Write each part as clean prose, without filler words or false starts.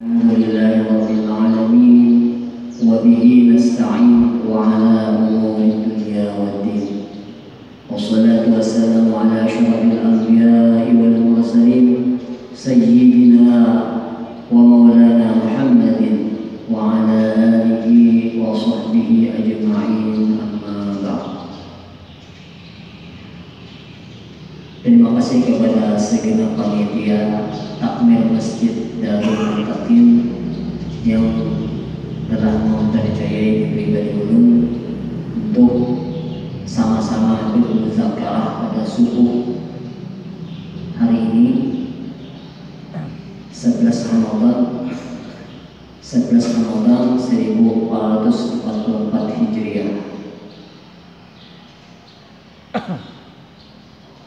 Alhamdulillahirabbil alamin wa bihi nasta'in wa ala umuri dunya waddin. Wassalatu wassalamu ala asyrafil anbiya'i wal mursalin sayyidina wa maulana Muhammadin wa ala alihi wa sahbihi ajma'in, amma ba'd. Terima kasih kepada segenap panitia takmir Masjid Darul Muttaqin yang telah mempercayai pribadi ulum untuk sama-sama bermuzakarah pada subuh hari ini 11 Ramadan 1444 Hijriah,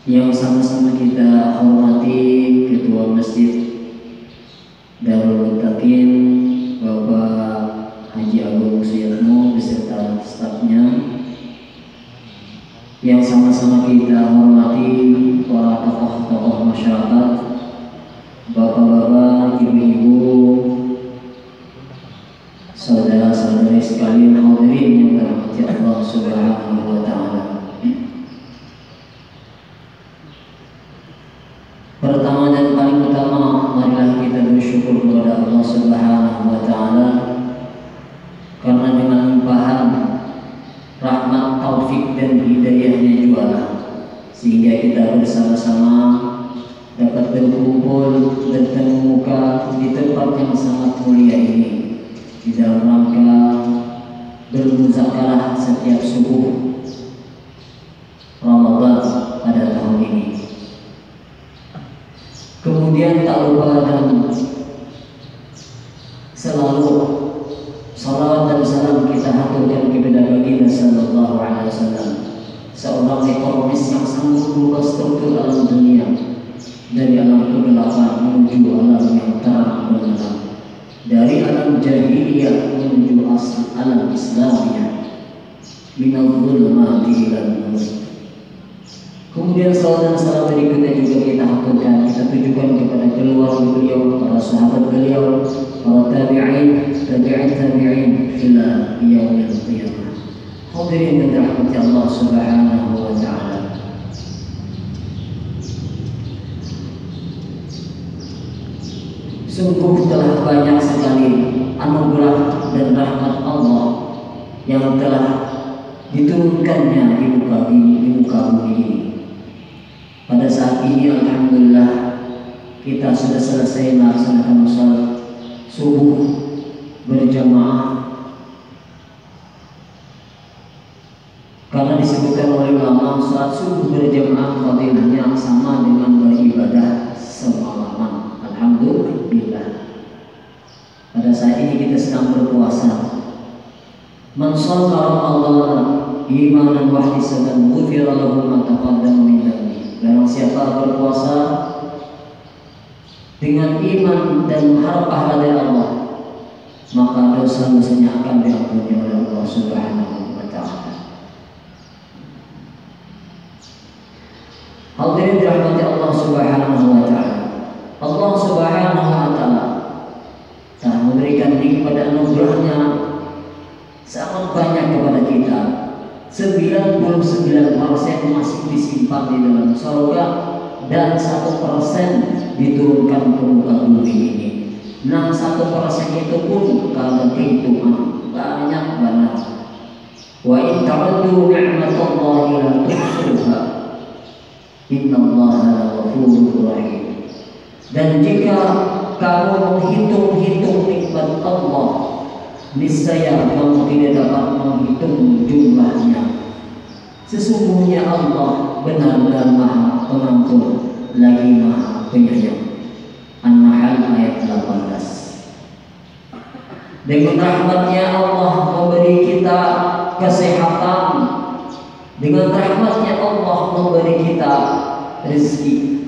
yang sama-sama kita hormati Ketua Masjid Darul Muttaqin Bapak Haji Agung Suyatmo beserta stafnya, yang sama-sama kita hormati para tokoh-tokoh masyarakat, bapak-bapak, ibu-ibu, saudara-saudari sekalian hadirin yang dirahmati Allah Subhanahu wa taala. Pertama dan paling utama, marilah kita bersyukur kepada Allah Subhanahu wa taala karena dengan limpahan rahmat, taufik dan hidayahnya jualah sehingga kita bersama-sama dapat berkumpul bertemu muka di tempat yang sangat mulia ini di dalam rangka bermuzakarah setiap subuh Ramadan pada tahun ini. Kemudian tak lupa dan selalu salawat dan salam kita haturkan kepada baginda sallallahu alaihi wasallam, seorang ekonomis yang sanggup merubah struktur alam dunia dari alam kegelapan menuju alam yang terang benderang, dari alam jahiliyah menuju alam Islamiyah, minal zulmati ilal nur. Kemudian salawat dan salam berikutnya juga kita haturkan, kita tujukan kepada keluarga beliau, para sahabat beliau, para tabi'in ila yaumil qiyamah. Hadirin yang dirahmati Allah Subhanahu wa taala. Sungguh telah banyak sekali anugerah dan rahmat Allah yang telah diturunkannya di muka bumi ini. Pada saat ini alhamdulillah kita sudah selesai melaksanakan salat subuh berjamaah, karena disebutkan oleh ulama salat subuh berjamaah fadilahnya sama dengan beribadah semalaman. Alhamdulillah pada saat ini kita sedang berpuasa. Man shalla Ramadan imanan wa ihtisaban ghufira lahu ma taqaddama min dhanbi. Barang siapa berpuasa dengan iman dan mengharap pahala dari Allah, maka dosa-dosanya akan diampuni oleh Allah Subhanahu wa taala. Hadirin dirahmati Allah Subhanahu wa taala. Allah Subhanahu wa taala telah memberikan nikmat dan anugerahnya sangat banyak kepada kita. 99% masih disimpan di dalam surga dan 1% diturunkan ke muka bumi ini. Nah, 1% itu pun kalau dihitung banyak banget. Wa in ta'uddu ni'matallahi la tuhsuha. Innallaha laghafurur rahim. Dan jika kamu menghitung-hitung nikmat Allah, niscaya kamu tidak dapat menghitung jumlahnya. Sesungguhnya Allah benar-benar Maha Pengampun lagi Maha Penyayang. An-Nahl ayat 18. Dengan rahmatnya Allah memberi kita kesehatan. Dengan rahmatnya Allah memberi kita rezeki,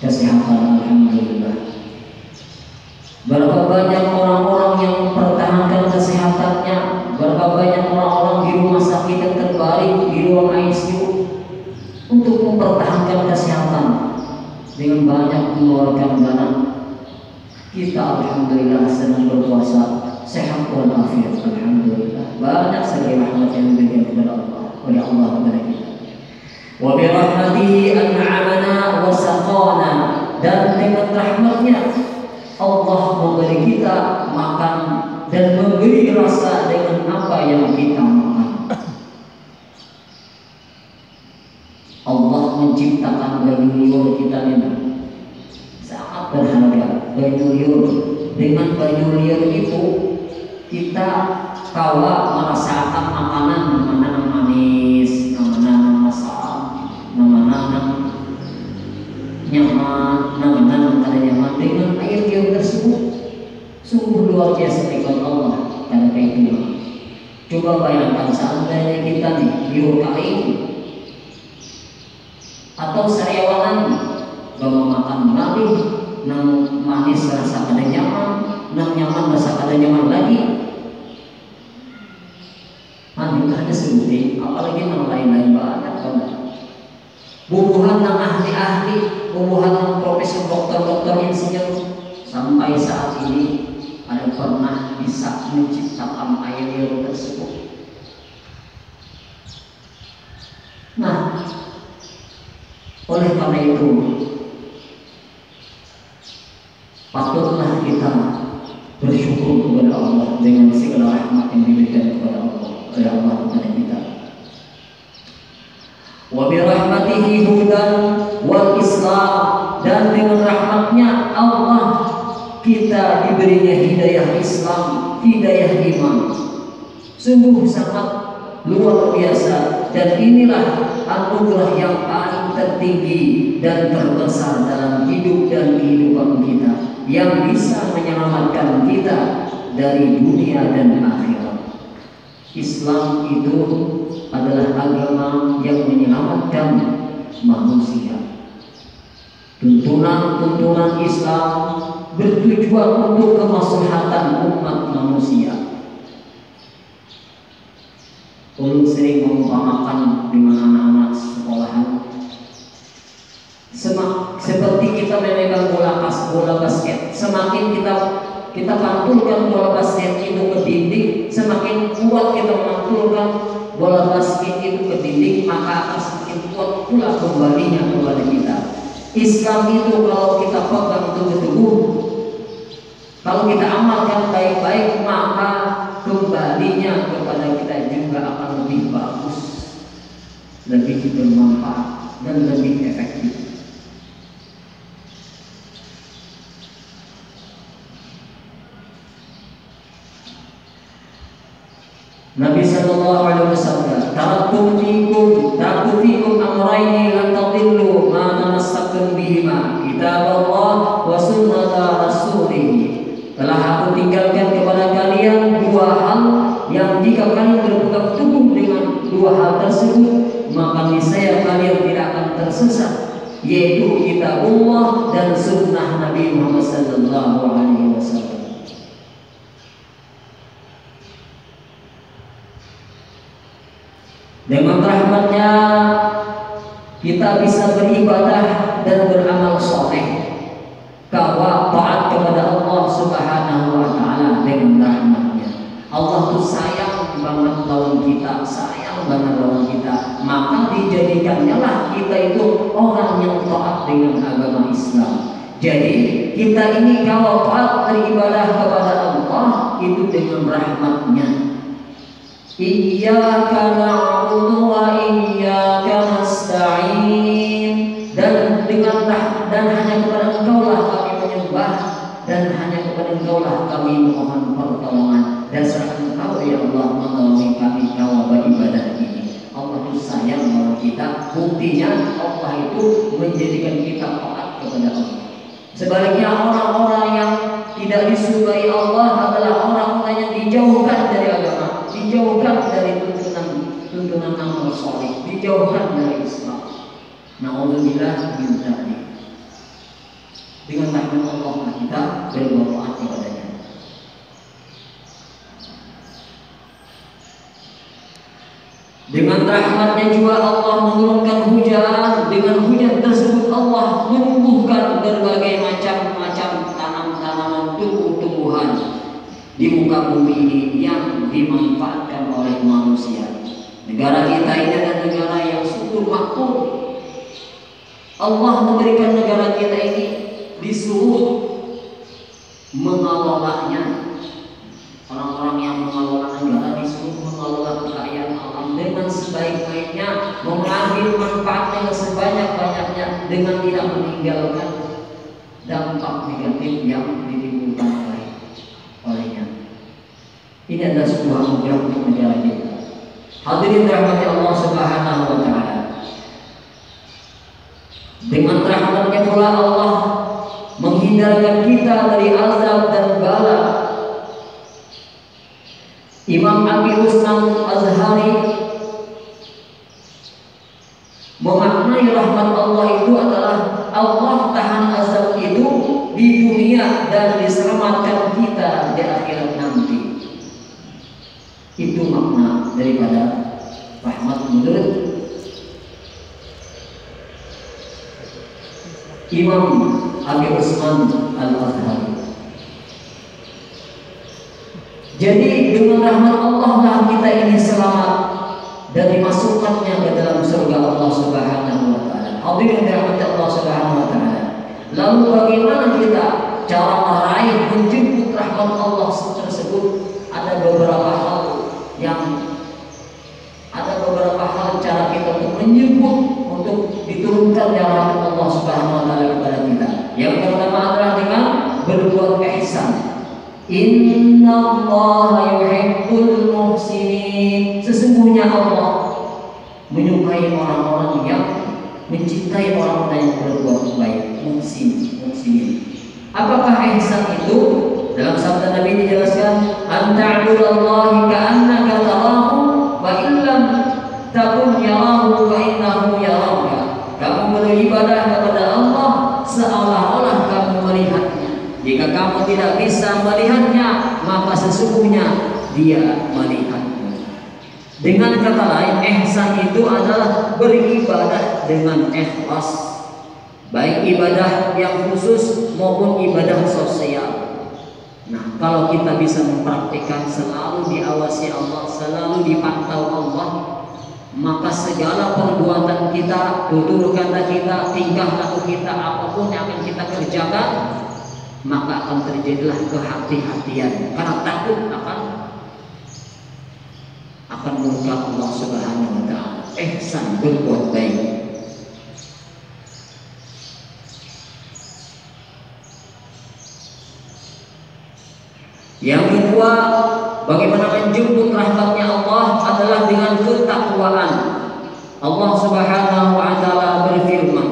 kesehatan. Alhamdulillah. Berapa banyak orang-orang yang mempertahankan kesehatannya, berapa banyak orang-orang di rumah sakit yang terbaring di ruang ICU untuk mempertahankan kesehatan dengan banyak mengeluarkan dana. Kita alhamdulillah sedang berpuasa sehat walafiat, alhamdulillah. Banyak sekali rahmat yang diberikan kepada Allah oleh Allah kepada kita. Wa bi rahmatihi an'amana wa saqana, dan dengan rahmatnya Allah memberi kita makan dan memberi rasa dengan apa yang kita makan. Allah menciptakan baju liur kita ini sangat berharga. Baju liur, dengan baju liur itu kita kawa merasakan makanan manis, makanan masak, makanan nyaman, makanan kada nyaman. Dengan air liur tersebut sungguh luar biasa nikmat Allah karena kayak itu. Coba bayangkan seandainya kita nih liur kali ini atau sariawanan bawa makan malih nang manis rasa kada nyaman, nang nyaman rasa kada nyaman lagi. Itu hanya sebutin, apalagi nang lain-lain banyak banget. Bubuhan nang ahli-ahli, bubuhan nang profesor dokter-dokter insinyur sampai saat ini ada pernah bisa menciptakan air liur tersebut. Nah, oleh karena itu patutlah kita bersyukur kepada Allah dengan segala rahmat yang diberikan kepada Allah oleh Allah kepada kita. Wa bi rahmatihi hudan wal islam, dan dengan rahmatnya Allah kita diberinya hidayah Islam, hidayah iman. Sungguh sangat luar biasa, dan inilah anugerah yang paling tertinggi dan terbesar dalam hidup dan kehidupan kita, yang bisa menyelamatkan kita dari dunia dan akhirat. Islam itu adalah agama yang menyelamatkan manusia. Tuntunan-tuntunan Islam bertujuan untuk kemaslahatan umat manusia. Ulun sering mengumpamakan dengan anak-anak sekolahan, seperti kita memegang bola basket. Semakin kita pantulkan bola basket itu ke dinding, semakin kuat kita memantulkan bola basket itu ke dinding, maka akan semakin kuat pula kembalinya kepada kita. Islam itu kalau kita pegang teguh-teguh, kalau kita amalkan baik-baik, maka kembalinya kepada kita juga akan lebih bagus, lebih bermanfaat, dan lebih efektif. Nabi sallallahu alaihi wasallam, taraktu fikum amrayni lan tadillu ma tamassaktum bihima, kitab Allah wa sunnata rasulih. Telah aku tinggalkan kepada kalian dua hal yang jika kalian berpegang teguh dengan dua hal tersebut, maka niscaya kalian tidak akan tersesat, yaitu kitab Allah dan sunnah Nabi Muhammad sallallahu alaihi wasallam. Dengan rahmatnya kita bisa beribadah dan beramal soleh, kawa taat kepada Allah Subhanahu wa Ta'ala dengan rahmatnya. Allah tuh sayang banget lawan kita, sayang banget lawan kita, maka dijadikannya lah kita itu orang yang taat dengan agama Islam. Jadi kita ini kalau taat beribadah kepada Allah itu dengan rahmatnya. Iyyaka na'budu wa iyyaka nasta'in, dan hanya kepada Engkau-lah kami menyembah, dan hanya kepada Engkau-lah kami mohon pertolongan. Dasar Engkau ya Allah menolong kami kau beribadah ini. Allah itu sayang sama kita, buktinya Allah itu menjadikan kita taat kepada Allah. Sebaliknya orang-orang yang tidak disukai Allah adalah orang-orang yang dijauhkan dari agama, dijauhkan dari tuntunan amal soleh, dijauhkan dari Islam. Na'udzubillah min dzalik. Dengan rahmat Allah kita berbuat taat kepadanya. Dengan rahmatnya juga Allah menurunkan hujan. Dengan hujan tersebut Allah menumbuhkan berbagai macam tanaman-tanaman tumbuh-tumbuhan di muka bumi ini yang dimanfaatkan oleh manusia. Negara kita ini adalah negara yang subur makmur. Allah memberikan negara kita ini disuruh mengelolanya. Orang-orang yang mengelola negara disuruh mengelola kekayaan alam dengan sebaik-baiknya, mengambil manfaat yang sebanyak-banyaknya dengan tidak meninggalkan dampak negatif yang ditimbulkan olehnya. Ini adalah sebuah anugerah untuk negara kita. Hadirin rahmati Allah Subhanahu wa taala. Dengan rahmatnya pula Allah menghindarkan kita dari azab dan bala. Imam Abi Husnan Azhari memaknai rahmat Allah itu adalah Allah tahan azab itu di dunia dan diselamatkan kita di akhirat nanti. Itu makna daripada rahmat menurut Imam Abi Husnan Al-Azhari. Jadi dengan rahmat Allah lah kita ini selamat dan dimasukkannya ke dalam surga Allah Subhanahu wa taala. Hadirin dirahmati Allah Subhanahu wa taala. Lalu bagaimana kita cara meraih menjemput rahmat Allah tersebut? Ada beberapa hal cara kita untuk menjemput, untuk diturunkan rahmat Allah Subhanahu wa taala kepada kita. Yang pertama adalah dengan berbuat ihsan. Innallaha yuhibbul muhsinin. Sesungguhnya Allah menyukai orang-orang yang mencintai orang-orang yang berbuat baik. Muhsinin. Apakah ihsan itu? Dalam sabda Nabi dijelaskan, anta'budallahi ka'annaka tarahu wa illam takun yarahu fa innahu yaraka. Kamu beribadah kepada Allah seolah-olah kamu melihatnya. Jika kamu tidak bisa melihatnya, maka sesungguhnya Dia melihatmu. Dengan kata lain, ihsan itu adalah beribadah dengan ikhlas, baik ibadah yang khusus maupun ibadah sosial. Nah, kalau kita bisa mempraktikkan selalu diawasi Allah, selalu dipantau Allah, maka segala perbuatan kita, tutur kata kita, tingkah laku kita, apapun yang akan kita kerjakan, maka akan terjadilah kehati-hatian karena takut akan murka Allah Subhanahu wa taala. Ihsan, berbuat baik. Yang kedua, bagaimana menjemput rahmatnya Allah adalah dengan ketakwaan. Allah Subhanahu wa taala berfirman,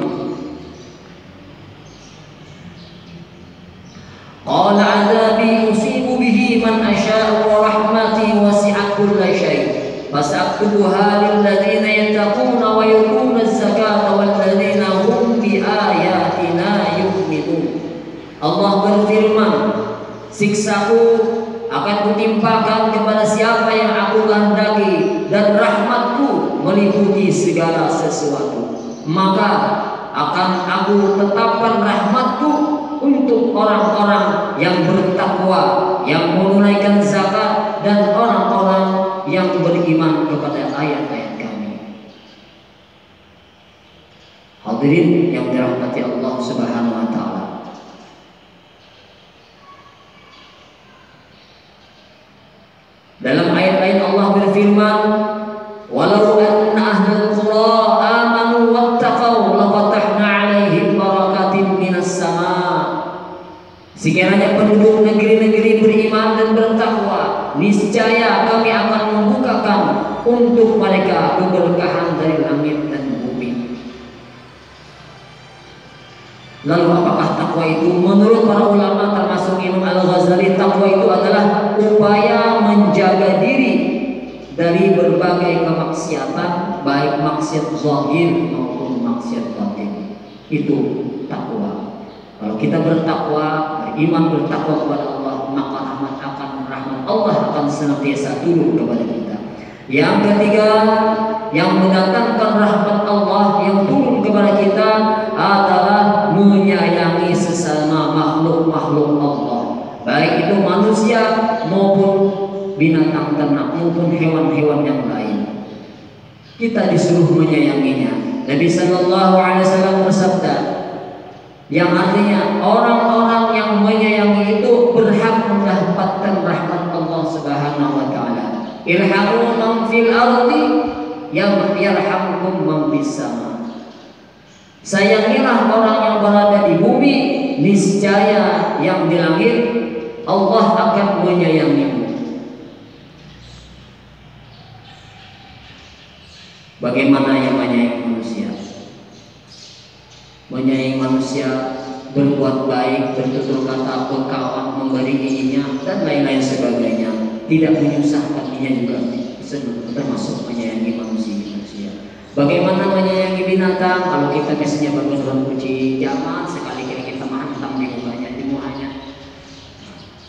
qala azabi usibu bihi man asya'u wa rahmati wasi'at kulla syai' fasaktubuha lil ladzina yattaquna wa yu'tuna az-zakata wal ladzina hum bi ayatina yu'minun. Allah berfirman, siksaku akan kutimpakan kepada siapa yang aku kehendaki dan rahmatku meliputi segala sesuatu. Maka akan aku tetapkan rahmatku untuk orang-orang yang bertakwa, yang menunaikan zakat, dan orang-orang yang beriman kepada ayat-ayat kami. Hadirin yang dirahmati Allah Subhanahu wa taala. Dalam ayat-ayat Allah berfirman, walau anna ahlal qura amanu wattaqau lafatahna 'alaihim barakatin minas sama'. Sekiranya penduduk negeri-negeri beriman dan bertakwa, niscaya kami akan membukakan untuk mereka keberkahan dari langit dan bumi. Lalu apakah takwa itu? Menurut para ulama termasuk Imam Al-Ghazali, takwa itu adalah upaya menjaga diri dari berbagai kemaksiatan, baik maksiat zahir maupun maksiat batin. Itu takwa. Kalau kita bertakwa, beriman, bertakwa kepada Allah, maka rahmat Allah akan senantiasa turun kepada kita. Yang ketiga, yang mendatangkan rahmat Allah yang turun kepada kita adalah menyayangi sesama makhluk-makhluk Allah. baik itu manusia maupun binatang ternak maupun hewan-hewan yang lain. Kita disuruh menyayanginya. Nabi Sallallahu Alaihi Wasallam bersabda, yang artinya orang-orang yang menyayangi itu berhak mendapatkan rahmat Allah Subhanahu Wa Taala. Irhamu man fil ardi yarhamkum man fis sama. Sayangilah orang yang berada di bumi, niscaya yang di langit Allah akan menyayangimu. Bagaimana yang menyayangi manusia? Menyayangi manusia, berbuat baik, bertutur kata, berkawan, memberi giginya dan lain-lain sebagainya. Tidak menyusahkan dia juga termasuk menyayangi manusia. Bagaimana menyayangi binatang? Kalau kita biasanya berbuat kucing, jangan sekali-kali kita menghantam di mukanya.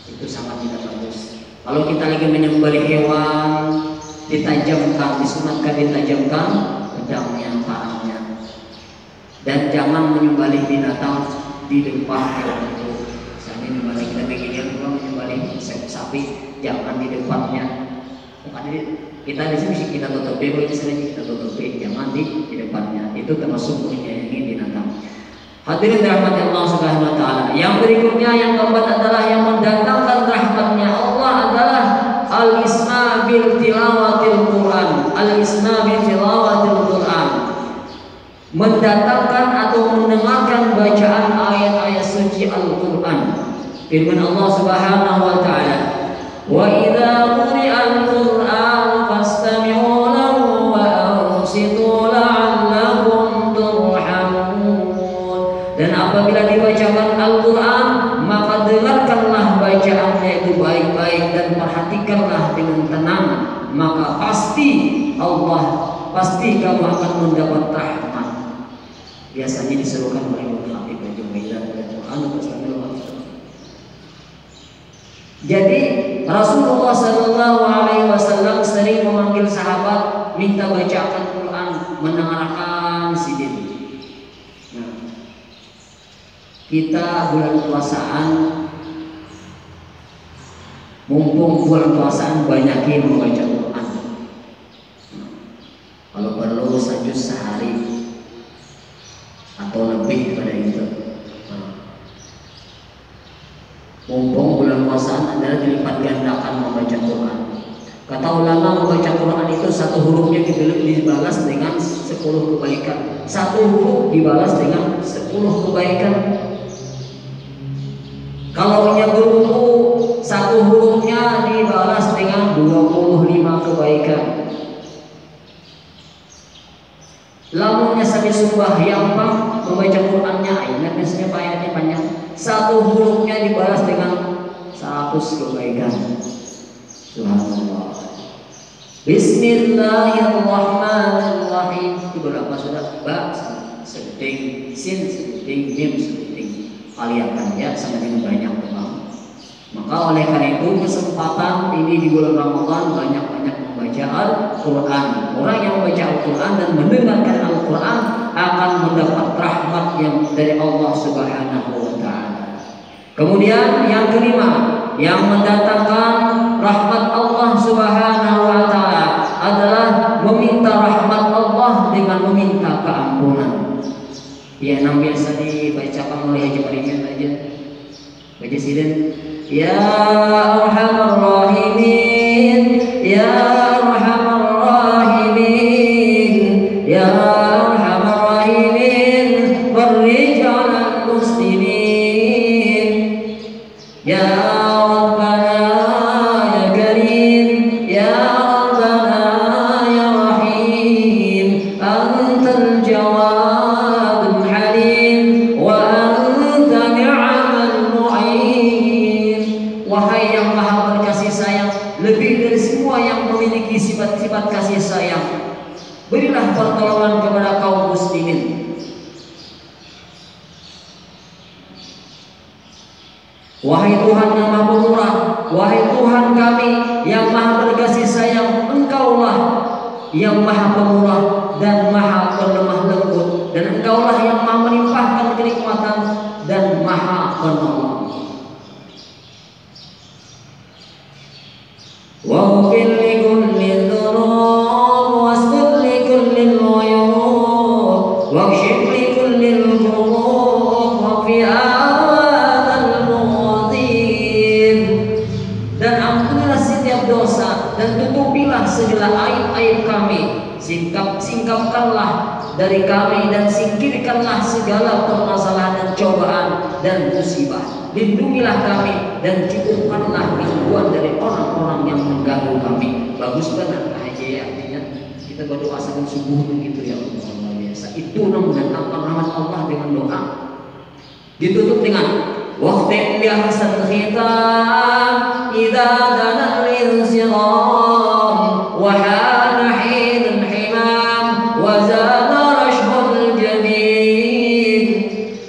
Itu sangat tidak bagus. Kalau kita lagi menyembelih hewan, ditajamkan, disunatkan ditajamkan pedangnya, parangnya. Dan jangan menyembelih binatang di depan hewan itu. Misalnya menyembelih kita begini, menyembelih sapi, jangan di depannya. Kita di sini kita tutupi, kalau di sini kita tutupi, jangan di depannya. Itu termasuk menyayangi binatang. Hadirin dirahmati Allah Subhanahu Wa Taala. Yang berikutnya, yang keempat adalah yang mendatangkan rahmatnya Allah adalah al-isma bil tilawatil Quran. Al-isma bil tilawatil Quran, mendatangkan atau mendengarkan bacaan ayat-ayat suci Al-Quran. Firman Allah Subhanahu Wa Taala, wa idza quri'al Qur'an fastami'u lahu wa ansitu la'allakum turhamun. Dan apabila dibacakan Al-Quran, maka dengarkanlah bacaannya itu baik-baik dan perhatikanlah dengan tenang, maka pasti kamu akan mendapat rahmat. Biasanya disuruhkan oleh Habib Juwaidah dan Quran. Jadi Rasulullah Sallallahu Alaihi Wasallam sering memanggil sahabat, minta bacakan Quran, mendengarkan sidin. Nah, kita bulan puasaan, mumpung bulan puasaan banyakin membaca Quran. Kalau perlu sajus sehari atau lebih pada itu. Mumpung bulan puasaan adalah dilipat gandakan membaca Quran. Kata ulama, membaca Quran itu satu hurufnya dibalas dengan 10 kebaikan. Satu huruf dibalas dengan 10 kebaikan. Kalau berwudu, satu hurufnya dibalas dengan 25 kebaikan. Lamunnya sampai sembahyang membaca Qurannya, ayatnya biasanya ayatnya panjang. Satu hurufnya dibalas dengan 100 kebaikan. Subhanallah. Bismillahirrahmanirrahim. Itu berapa sudah? Ba, seding, sin, seding, mim, seding. Aliakan ya, sama dengan banyak memang. Maka oleh karena itu kesempatan ini di bulan Ramadan banyak-banyak membaca Al-Quran. Orang yang membaca Al-Quran dan mendengarkan Al-Quran akan mendapat rahmat yang dari Allah Subhanahu Wa Taala. Kemudian yang kelima, yang mendatangkan rahmat Allah Subhanahu Wa Taala adalah meminta rahmat Allah dengan meminta keampunan. Ya, yang biasa dibacakan oleh Haji Marimin aja. Baca sidin. Ya Arhamar Rahimin, Ya Arhamar Rahimin, Ya Arhamar Rahimin, farij 'alal muslimin. Ya Rabbana ya Karim, Ya Rabbana ya Rahim, Antal Jawadul Halim wa anta ni'mal mu'in. Wahai yang maha berkasih sayang, lebih dari semua yang memiliki sifat-sifat kasih sayang, berilah pertolongan kepada kaum muslimin. Wahai Tuhan yang maha pemurah, wahai Tuhan kami yang maha berkasih sayang, Engkaulah yang maha pemurah dan maha pelemah lembut, dan Engkaulah yang maha melimpahkan kenikmatan dan maha penolong. واغفر لكل الذنوب واسكت لكل العيوب واكشف لكل الكروب وفي هذا المؤذين. Dan ampunilah setiap dosa dan tutupilah segala aib-aib kami. Singkapkanlah dari kami dan singkirkanlah segala permasalahan dan cobaan dan musibah. Lindungilah kami dan cukupkanlah gangguan dari orang-orang yang mengganggu kami. Bagus banget aja ya, artinya kita berdoa sampai subuh begitu ya, luar biasa. Itu mendatangkan rahmat Allah dengan doa. Ditutup dengan waqti bi ahsan khitam idza dana al-insiram wa hana hin himam wa zana rashbul jadid.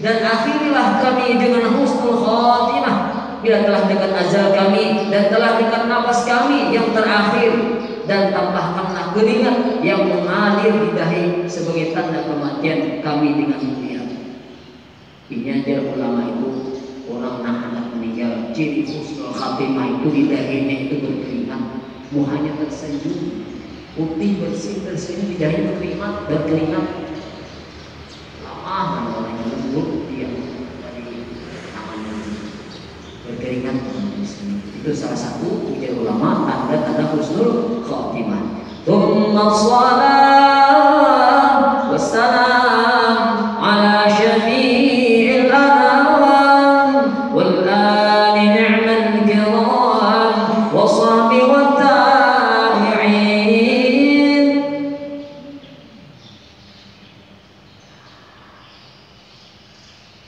Dan akhirilah kami dengan husnul khatimah bila telah dekat ajal kami dan telah dekat nafas kami yang terakhir, dan tambahkanlah keringat yang mengalir di dahi sebagai tanda kematian kami dengan melihat. Ini ajar ulama itu, orang anak meninggal ciri husnul khatimah itu di dahinya itu berkeringat, muhanya tersenyum putih bersih tersenyum, di dahi berkeringat. Lama orang yang lembut dia dari tangannya berkeringat. Itu salah satu ujar ulama tanda-tanda husnul khatimah. Tsumma shalah wassalam ala syafi'il anam wal ali ni'mal kiram wa sahbi wat tabi'in.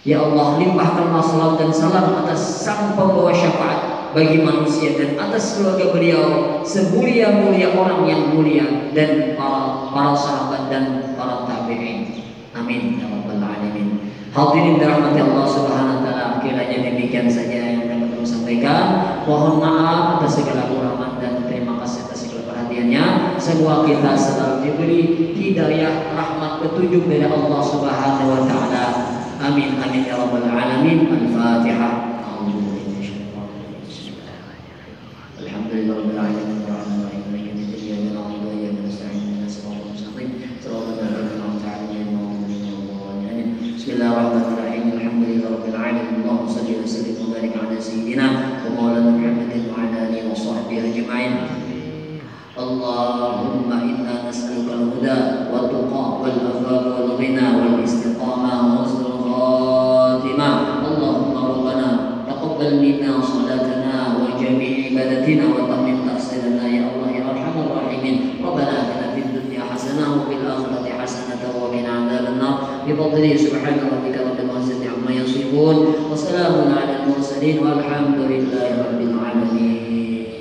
Ya Allah, limpahkanlah salam dan salam atas sang pembawa syafaat bagi manusia dan atas keluarga beliau, semulia-mulia orang yang mulia, dan para sahabat dan para tabi'in. Amin ya rabbal alamin. Hadirin dirahmati Allah Subhanahu wa taala, kiranya demikian saja yang dapat kami sampaikan. Mohon maaf atas segala kekurangan dan terima kasih atas segala perhatiannya. Semoga kita selalu diberi hidayah, rahmat, petunjuk dari Allah Subhanahu wa taala. Amin amin ya rabbal alamin. Al-Fatihah. Alhamdulillah rabbil alamin arrahmanir rahim maliki yaumiddin iyyaka na'budu wa iyyaka nasta'in ihdinas siratal mustaqim siratal ladzina an'amta 'alaihim ghairil maghdubi 'alaihim. Bismillahirrahmanirrahim. Alhamdulillah rabbil alamin. Allahumma shalli wa sallim wa barik 'ala sayyidina wa maulana Muhammadin wa 'ala alihi wa sahbihi ajma'in. Allahumma inna nas'aluka al-huda wa tuqa wal afafa wal ghina wal istiqamah wa husnul khatimah. Allahumma rabbana taqabbal minna salatana wa jami' ibadatina wa tamim taqsirana ya Allah ya arhamar rahimin. Rabbana atina fid dunya hasanah wa fil akhirati hasanah wa qina adzabannar. Bi fadli subhana rabbika rabbil izzati amma yasifun wa salamun 'alal mursalin walhamdulillahi rabbil alamin.